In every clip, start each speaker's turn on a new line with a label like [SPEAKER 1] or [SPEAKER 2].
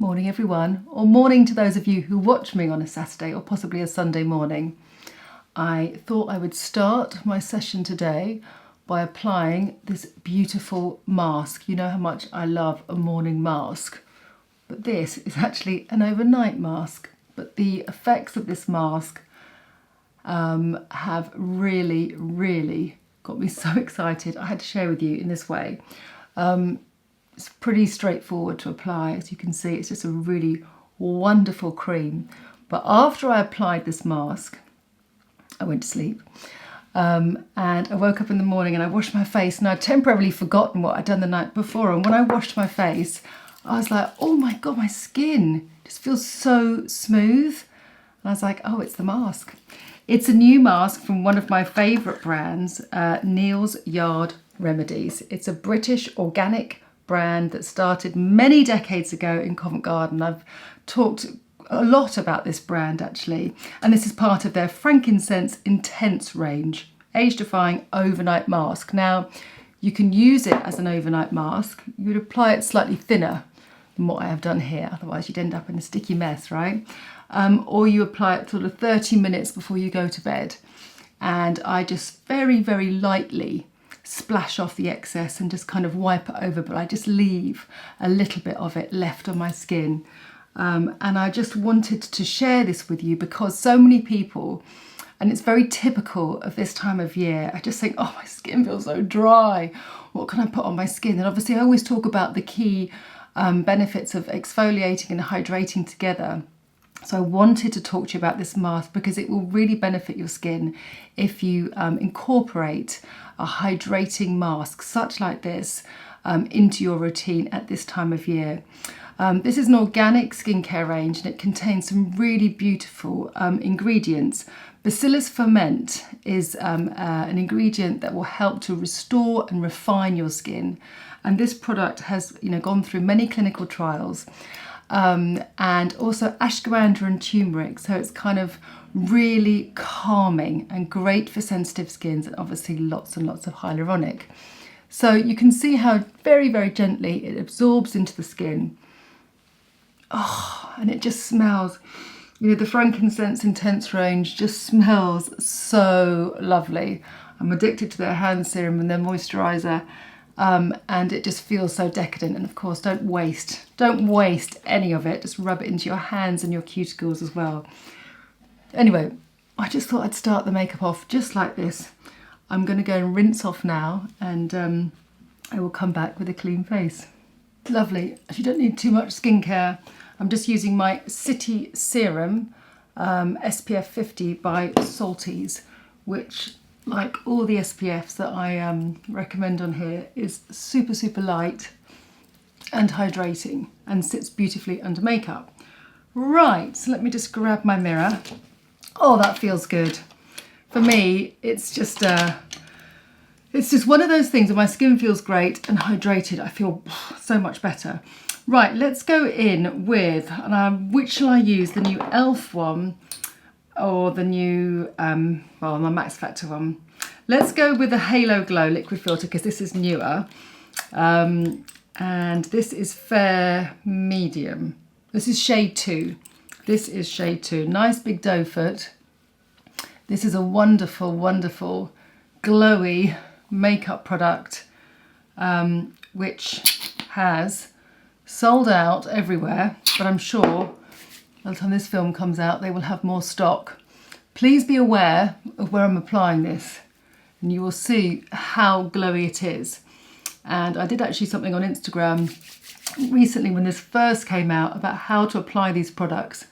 [SPEAKER 1] Morning everyone, or morning to those of you who watch me on a Saturday or possibly a Sunday morning. I thought I would start my session today by applying this beautiful mask. You know how much I love a morning mask, but this is actually an overnight mask. But the effects of this mask have really got me so excited. I had to share with you in this way. It's pretty straightforward to apply. As you can see, it's just a really wonderful cream. But after I applied this mask, I went to sleep and I woke up in the morning and I washed my face, and I'd temporarily forgotten what I'd done the night before. And when I washed my face, I was like, oh my God, my skin just feels so smooth. And I was like, oh, it's the mask. It's a new mask from one of my favourite brands, Neals Yard Remedies. It's a British organic brand that started many decades ago in Covent Garden. I've talked a lot about this brand actually, and this is part of their frankincense intense range, age-defying overnight mask. Now, you can use it as an overnight mask. You would apply it slightly thinner than what I have done here, otherwise you'd end up in a sticky mess, right? Or you apply it sort of 30 minutes before you go to bed. And I just very lightly splash off the excess and just kind of wipe it over, but I just leave a little bit of it left on my skin. And I just wanted to share this with you because so many people, and it's very typical of this time of year, I just think, oh, my skin feels so dry. What can I put on my skin? And obviously I always talk about the key benefits of exfoliating and hydrating together. So I wanted to talk to you about this mask because it will really benefit your skin if you incorporate a hydrating mask such like this into your routine at this time of year. This is an organic skincare range and it contains some really beautiful ingredients. Bacillus Ferment is an ingredient that will help to restore and refine your skin. And this product has gone through many clinical trials. And also ashwagandha and turmeric, so it's kind of really calming and great for sensitive skins, and obviously lots and lots of hyaluronic. So you can see how very gently it absorbs into the skin. Oh, and it just smells, the frankincense intense range just smells so lovely. I'm addicted to their hand serum and their moisturiser. And it just feels so decadent. And of course, don't waste any of it. Just rub it into your hands and your cuticles as well. Anyway, I just thought I'd start the makeup off just like this. I'm going to go and rinse off now, and I will come back with a clean face. Lovely. You don't need too much skincare. I'm just using my City Serum SPF 50 by Salties, which, like all the SPFs that I recommend on here, is super light and hydrating and sits beautifully under makeup. Right, so let me just grab my mirror. Oh, that feels good. For me, it's just one of those things where my skin feels great and hydrated. I feel so much better. Right, let's go in with, which shall I use? The new e.l.f. one or the new, my Max Factor one? Let's go with the Halo Glow liquid filter because this is newer. And this is Fair Medium. This is shade 2. This is shade 2. Nice big doe foot. This is a wonderful glowy makeup product which has sold out everywhere, but I'm sure by the time this film comes out they will have more stock. Please be aware of where I'm applying this, and you will see how glowy it is. And I did actually something on Instagram recently when this first came out about how to apply these products,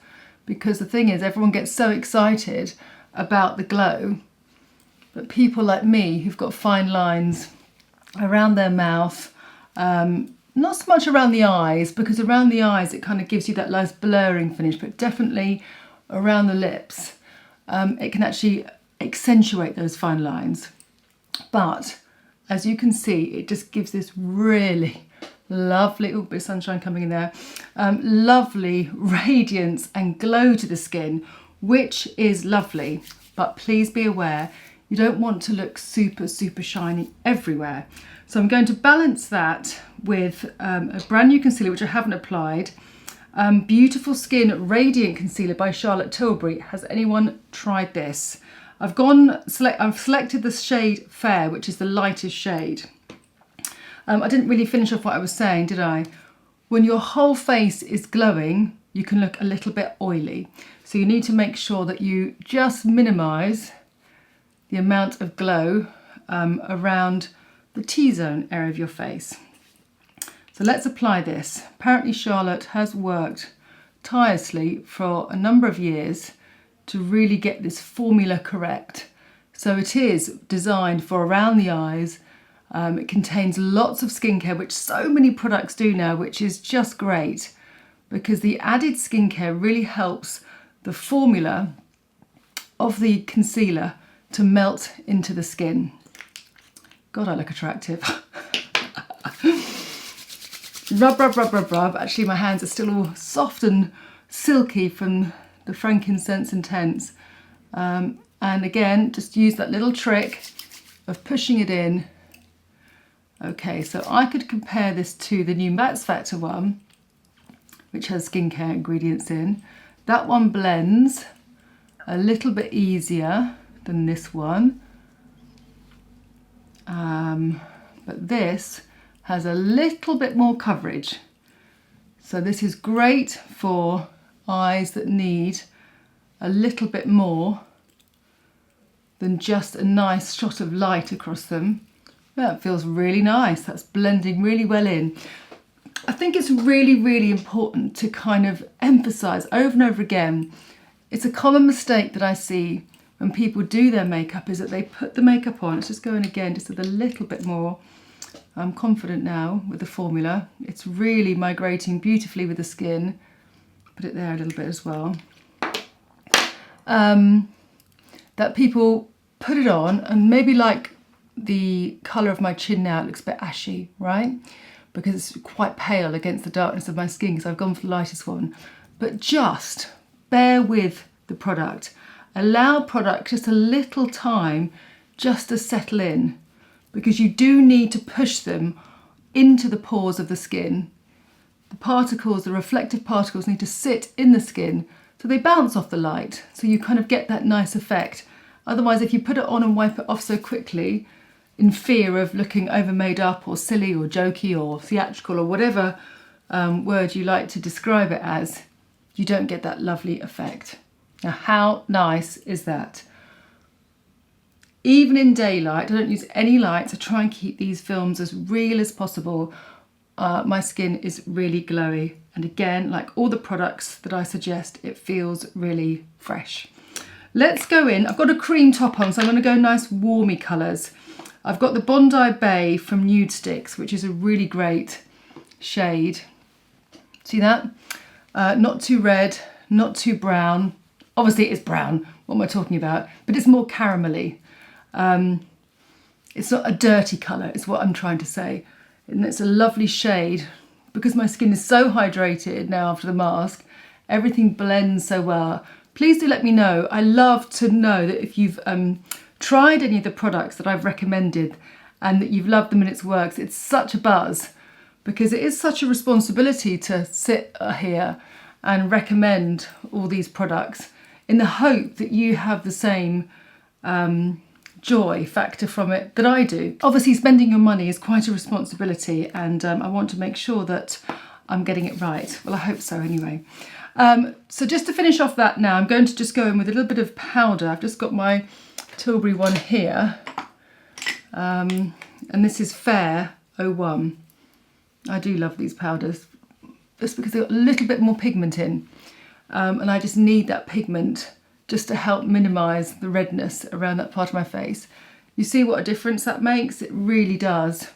[SPEAKER 1] because the thing is, everyone gets so excited about the glow, but people like me who've got fine lines around their mouth, not so much around the eyes, because around the eyes it kind of gives you that nice blurring finish, but definitely around the lips it can actually accentuate those fine lines. But as you can see, it just gives this really lovely, oh, bit of sunshine coming in there, lovely radiance and glow to the skin, which is lovely. But please be aware, you don't want to look super shiny everywhere. So I'm going to balance that with a brand new concealer, which I haven't applied, Beautiful Skin Radiant Concealer by Charlotte Tilbury. Has anyone tried this? I've selected the shade Fair, which is the lightest shade. I didn't really finish off what I was saying, did I? When your whole face is glowing, you can look a little bit oily. So you need to make sure that you just minimise the amount of glow around the T-zone area of your face. So let's apply this. Apparently Charlotte has worked tirelessly for a number of years to really get this formula correct. So it is designed for around the eyes. It contains lots of skincare, which so many products do now, which is just great because the added skincare really helps the formula of the concealer to melt into the skin. God, I look attractive. Rub, rub, rub, rub, rub. Actually, my hands are still all soft and silky from the frankincense intense. And again, just use that little trick of pushing it in. Okay, so I could compare this to the new Max Factor one, which has skincare ingredients in. That one blends a little bit easier than this one. But this has a little bit more coverage. So this is great for eyes that need a little bit more than just a nice shot of light across them. That feels really nice. That's blending really well in. I think it's really, really important to kind of emphasize over and over again. It's a common mistake that I see when people do their makeup is that they put the makeup on. Let's just go in again, just with a little bit more. I'm confident now with the formula. It's really migrating beautifully with the skin. Put it there a little bit as well. That people put it on and maybe like the colour of my chin now, it looks a bit ashy, right? Because it's quite pale against the darkness of my skin because I've gone for the lightest one. But just bear with the product. Allow product just a little time just to settle in, because you do need to push them into the pores of the skin. The particles, the reflective particles, need to sit in the skin so they bounce off the light, so you kind of get that nice effect. Otherwise, if you put it on and wipe it off so quickly in fear of looking over made up or silly or jokey or theatrical or whatever word you like to describe it as, you don't get that lovely effect. Now, how nice is that? Even in daylight, I don't use any light to try and keep these films as real as possible. My skin is really glowy. And again, like all the products that I suggest, it feels really fresh. Let's go in. I've got a cream top on, so I'm going to go nice warmy colours. I've got the Bondi Bay from Nude Sticks, which is a really great shade. See that? Not too red, not too brown. Obviously it's brown, what am I talking about? But it's more caramelly. It's not a dirty colour, is what I'm trying to say. And it's a lovely shade. Because my skin is so hydrated now after the mask, everything blends so well. Please do let me know. I love to know that if you've tried any of the products that I've recommended and that you've loved them and it works. It's such a buzz because it is such a responsibility to sit here and recommend all these products in the hope that you have the same joy factor from it that I do. Obviously, spending your money is quite a responsibility, and I want to make sure that I'm getting it right. Well, I hope so anyway. So just to finish off that now, I'm going to just go in with a little bit of powder. I've just got my Tilbury one here, and this is Fair 01. I do love these powders just because they've got a little bit more pigment in, and I just need that pigment just to help minimise the redness around that part of my face. You see what a difference that makes? It really does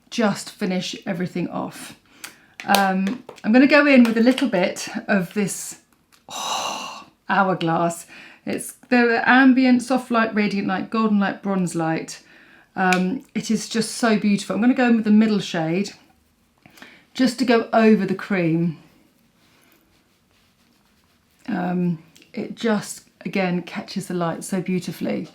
[SPEAKER 1] just finish everything off. I'm going to go in with a little bit of this Hourglass. It's the Ambient Soft Light, Radiant Light, Golden Light, Bronze Light. It is just so beautiful. I'm going to go in with the middle shade just to go over the cream. It just, again, catches the light so beautifully.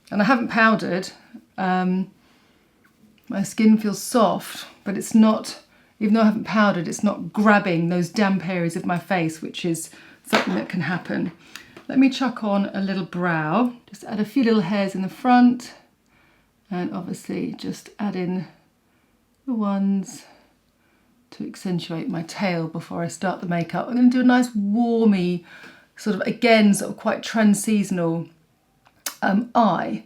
[SPEAKER 1] And I haven't powdered. My skin feels soft, but it's not even though I haven't powdered, it's not grabbing those damp areas of my face, which is something that can happen. Let me chuck on a little brow, just add a few little hairs in the front, and obviously just add in the ones to accentuate my tail before I start the makeup. I'm going to do a nice warmy, sort of, again, sort of quite trans-seasonal eye,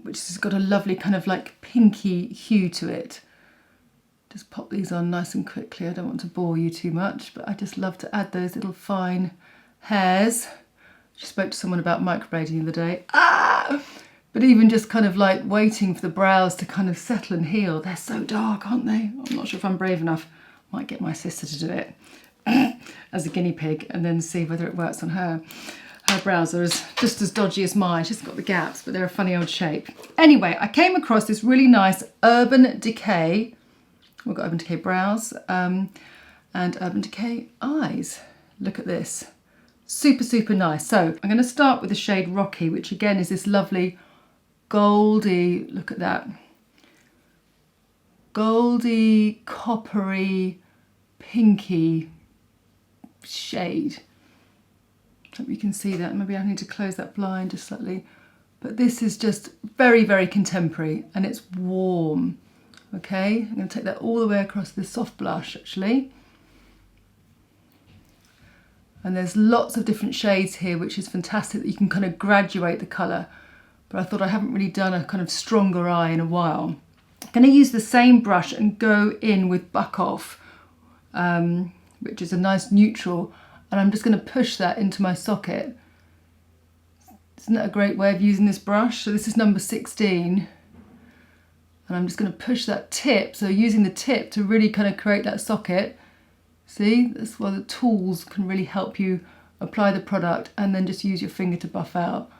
[SPEAKER 1] which has got a lovely kind of like pinky hue to it. Just pop these on nice and quickly. I don't want to bore you too much, but I just love to add those little fine hairs. She spoke to someone about microblading the other day. But even just kind of like waiting for the brows to kind of settle and heal. They're so dark, aren't they? I'm not sure if I'm brave enough. Might get my sister to do it as a guinea pig and then see whether it works on her. Her brows are just as dodgy as mine. She's got the gaps, but they're a funny old shape. Anyway, I came across this really nice Urban Decay. We've got Urban Decay brows and Urban Decay eyes. Look at this. Super, super nice. So I'm going to start with the shade Rocky, which again is this lovely goldy, look at that, goldy, coppery, pinky shade. Hope you can see that. Maybe I need to close that blind just slightly. But this is just very, very contemporary, and it's warm. Okay, I'm going to take that all the way across this soft blush actually. And there's lots of different shades here, which is fantastic that you can kind of graduate the colour. But I thought I haven't really done a kind of stronger eye in a while. I'm going to use the same brush and go in with Buck Off, which is a nice neutral, and I'm just going to push that into my socket. Isn't that a great way of using this brush? So this is number 16, and I'm just going to push that tip, so using the tip to really kind of create that socket. See, that's why the tools can really help you apply the product, and then just use your finger to buff out.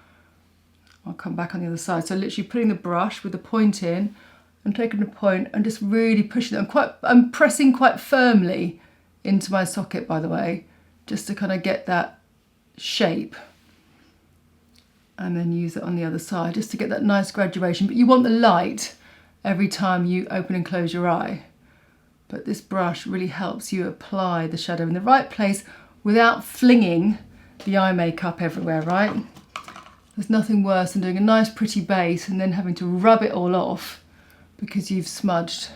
[SPEAKER 1] I'll come back on the other side. So literally putting the brush with the point in and taking the point and just really pushing it. I'm pressing quite firmly into my socket, by the way, just to kind of get that shape. And then use it on the other side just to get that nice graduation. But you want the light every time you open and close your eye. But this brush really helps you apply the shadow in the right place without flinging the eye makeup everywhere, right? There's nothing worse than doing a nice pretty base and then having to rub it all off because you've smudged,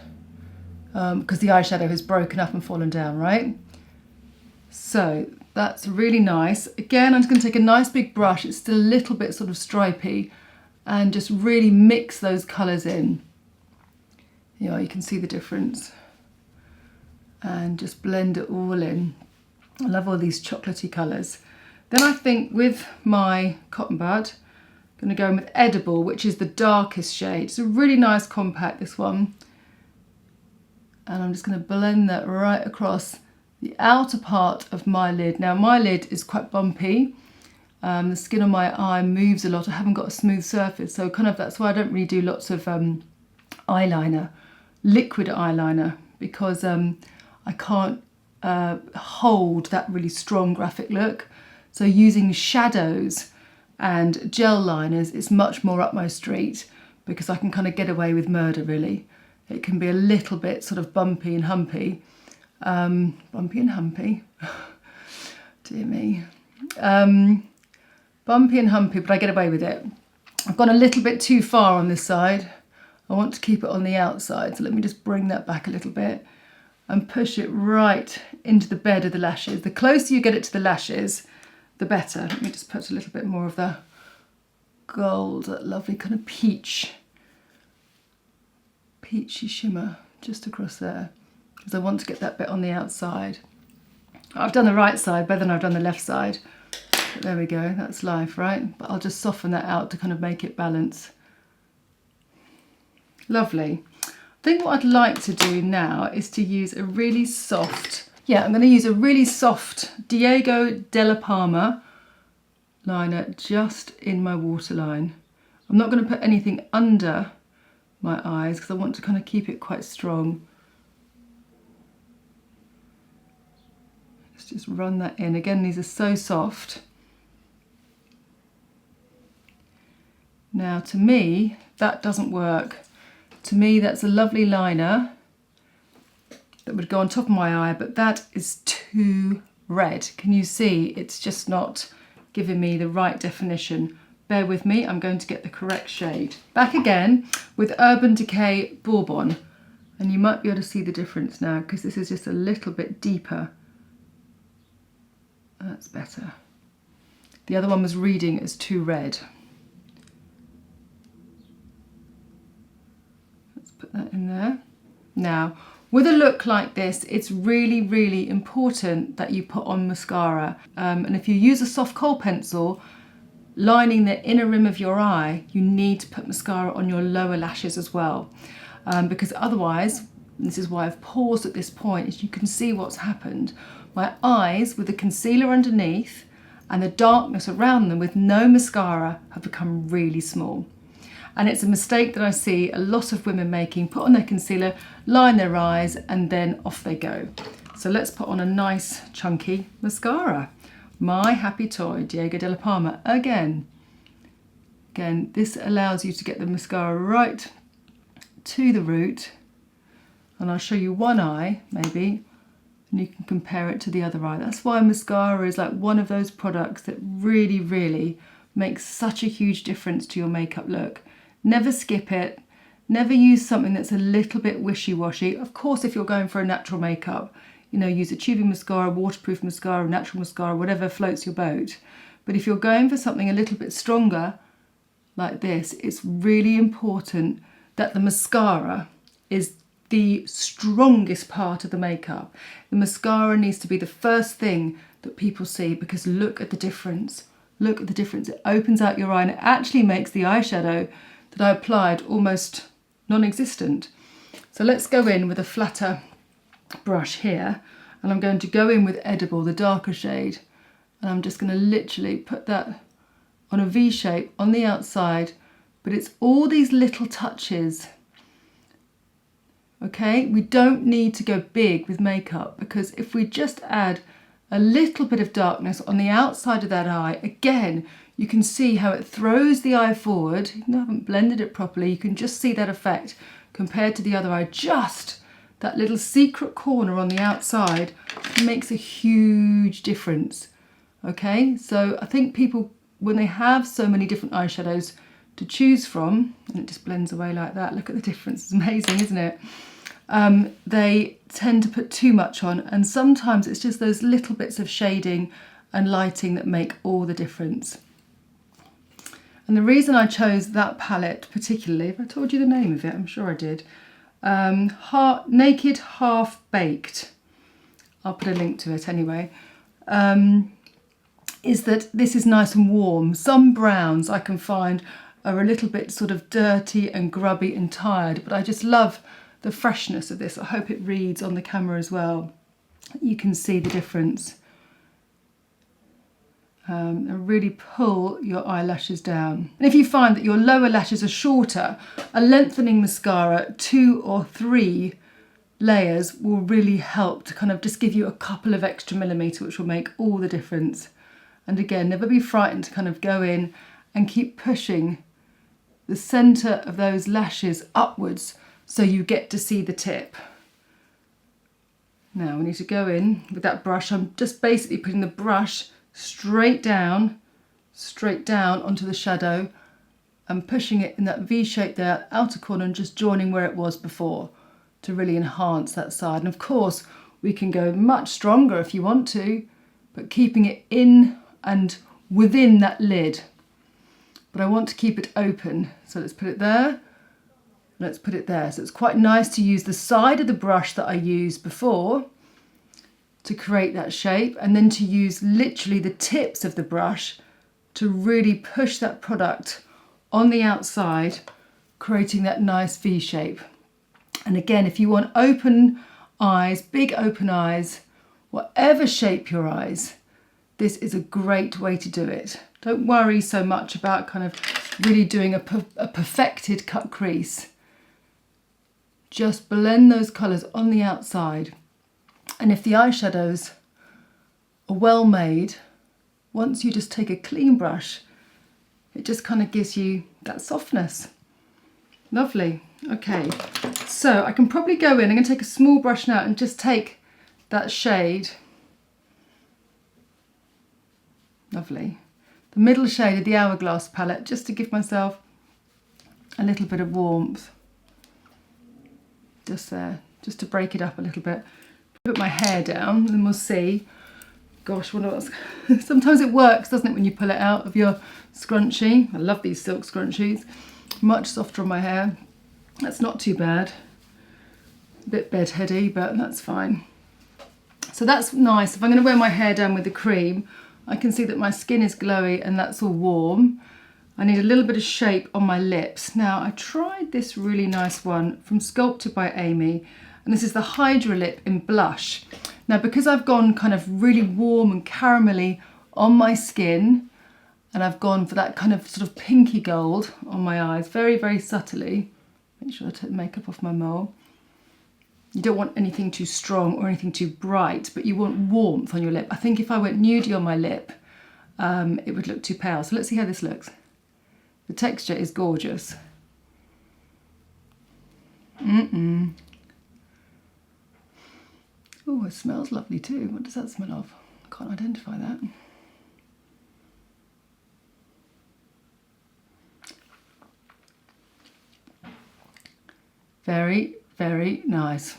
[SPEAKER 1] because the eyeshadow has broken up and fallen down, right? So that's really nice. Again, I'm just going to take a nice big brush. It's still a little bit sort of stripy, and just really mix those colours in. You know, you can see the difference. And just blend it all in. I love all these chocolatey colours. Then I think with my cotton bud, I'm going to go in with Edible, which is the darkest shade. It's a really nice compact, this one. And I'm just going to blend that right across the outer part of my lid. Now my lid is quite bumpy. The skin on my eye moves a lot. I haven't got a smooth surface, so kind of that's why I don't really do lots of eyeliner, liquid eyeliner, because I can't hold that really strong graphic look. So using shadows and gel liners is much more up my street, because I can kind of get away with murder, really. It can be a little bit sort of bumpy and humpy. Bumpy and humpy. Dear me. Bumpy and humpy, but I get away with it. I've gone a little bit too far on this side. I want to keep it on the outside, so let me just bring that back a little bit and push it right into the bed of the lashes. The closer you get it to the lashes, the better. Let me just put a little bit more of the gold, that lovely kind of peachy shimmer just across there, because I want to get that bit on the outside. I've done the right side better than I've done the left side. But there we go, that's life, right? But I'll just soften that out to kind of make it balance. Lovely. I think what I'd like to do now is to use a really soft, I'm going to use a really soft Diego Della Palma liner just in my waterline. I'm not going to put anything under my eyes because I want to kind of keep it quite strong. Let's just run that in. Again, these are so soft. Now, to me, that doesn't work. To me, that's a lovely liner, that would go on top of my eye, but that is too red. Can you see? It's just not giving me the right definition. Bear with me, I'm going to get the correct shade. Back again with Urban Decay Bourbon, and you might be able to see the difference now because this is just a little bit deeper. That's better. The other one was reading as too red. Let's put that in there. Now, with a look like this, it's really, really important that you put on mascara. And if you use a soft kohl pencil, lining the inner rim of your eye, you need to put mascara on your lower lashes as well. Because otherwise, this is why I've paused at this point, is you can see what's happened. My eyes with the concealer underneath and the darkness around them with no mascara have become really small. And it's a mistake that I see a lot of women making, put on their concealer, line their eyes, and then off they go. So let's put on a nice chunky mascara. My happy toy, Diego de la Palma, again. Again, this allows you to get the mascara right to the root. And I'll show you one eye, maybe, and you can compare it to the other eye. That's why mascara is like one of those products that really, really makes such a huge difference to your makeup look. Never skip it. Never use something that's a little bit wishy-washy. Of course, if you're going for a natural makeup, you know, use a tubing mascara, waterproof mascara, natural mascara, whatever floats your boat. But if you're going for something a little bit stronger, like this, it's really important that the mascara is the strongest part of the makeup. The mascara needs to be the first thing that people see, because look at the difference. Look at the difference. It opens out your eye and it actually makes the eyeshadow that I applied almost non-existent. So let's go in with a flatter brush here, and I'm going to go in with Edible, the darker shade, and I'm just going to literally put that on a V shape on the outside, but it's all these little touches. Okay, we don't need to go big with makeup, because if we just add a little bit of darkness on the outside of that eye, again, you can see how it throws the eye forward. Even though I haven't blended it properly, you can just see that effect compared to the other eye. Just that little secret corner on the outside makes a huge difference. Okay, so I think people, when they have so many different eyeshadows to choose from, and it just blends away like that, look at the difference, it's amazing, isn't it? They tend to put too much on, and sometimes it's just those little bits of shading and lighting that make all the difference. And the reason I chose that palette particularly, if I told you the name of it, I'm sure I did, Naked Half Baked, I'll put a link to it anyway, is that this is nice and warm. Some browns I can find are a little bit sort of dirty and grubby and tired, but I just love the freshness of this. I hope it reads on the camera as well. You can see the difference. And really pull your eyelashes down. And if you find that your lower lashes are shorter, a lengthening mascara, 2 or 3 layers, will really help to kind of just give you a couple of extra millimetres, which will make all the difference. And again, never be frightened to kind of go in and keep pushing the centre of those lashes upwards so you get to see the tip. Now we need to go in with that brush. I'm just basically putting the brush straight down onto the shadow and pushing it in that V shape there, outer corner, and just joining where it was before to really enhance that side. And of course, we can go much stronger if you want to, but keeping it in and within that lid. But I want to keep it open. So let's put it there. Let's put it there. So it's quite nice to use the side of the brush that I used before to create that shape, and then to use literally the tips of the brush to really push that product on the outside, creating that nice V shape. And again, if you want open eyes, big open eyes, whatever shape your eyes, this is a great way to do it. Don't worry so much about kind of really doing a perfected cut crease. Just blend those colours on the outside. And if the eyeshadows are well made, once you just take a clean brush, it just kind of gives you that softness. Lovely. Okay, so I can probably go in, I'm going to take a small brush now and just take that shade, lovely, the middle shade of the Hourglass palette, just to give myself a little bit of warmth, just there, just to break it up a little bit. Put my hair down and we'll see. Gosh, what else? Sometimes it works, doesn't it, when you pull it out of your scrunchie. I love these silk scrunchies, much softer on my hair. That's not too bad. A bit bedheady, but that's fine. So that's nice. If I'm going to wear my hair down with the cream, I can see that my skin is glowy and that's all warm. I need a little bit of shape on my lips. Now, I tried this really nice one from Sculpted by Amy, and this is the Hydra Lip in Blush. Now, because I've gone kind of really warm and caramelly on my skin, and I've gone for that kind of sort of pinky gold on my eyes, very, very subtly. Make sure I take the makeup off my mole. You don't want anything too strong or anything too bright, but you want warmth on your lip. I think if I went nudie on my lip, it would look too pale. So let's see how this looks. The texture is gorgeous. Oh, it smells lovely too. What does that smell of? I can't identify that. Very, very nice.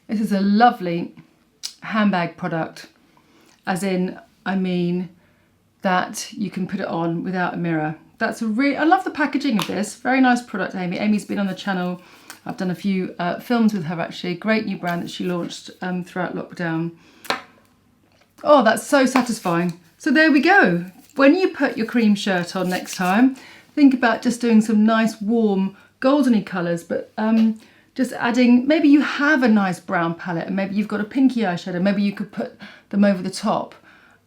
[SPEAKER 1] This is a lovely handbag product, as in, I mean, that you can put it on without a mirror. That's a I love the packaging of this. Very nice product, Amy. Amy's been on the channel. I've done a few films with her, actually. Great new brand that she launched throughout lockdown. Oh, that's so satisfying. So there we go. When you put your cream shirt on next time, think about just doing some nice warm goldeny colours, but just adding, maybe you have a nice brown palette and maybe you've got a pinky eyeshadow, maybe you could put them over the top.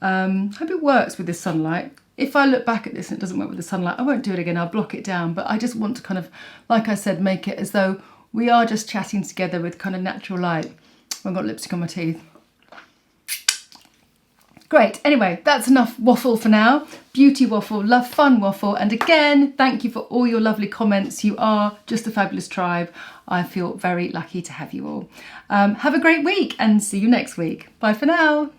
[SPEAKER 1] Hope it works with this sunlight. If I look back at this and it doesn't work with the sunlight, I won't do it again, I'll block it down, but I just want to kind of, like I said, make it as though we are just chatting together with kind of natural light. I've got lipstick on my teeth. Great, anyway, that's enough waffle for now. Beauty waffle, love fun waffle. And again, thank you for all your lovely comments. You are just a fabulous tribe. I feel very lucky to have you all. Have a great week and see you next week. Bye for now.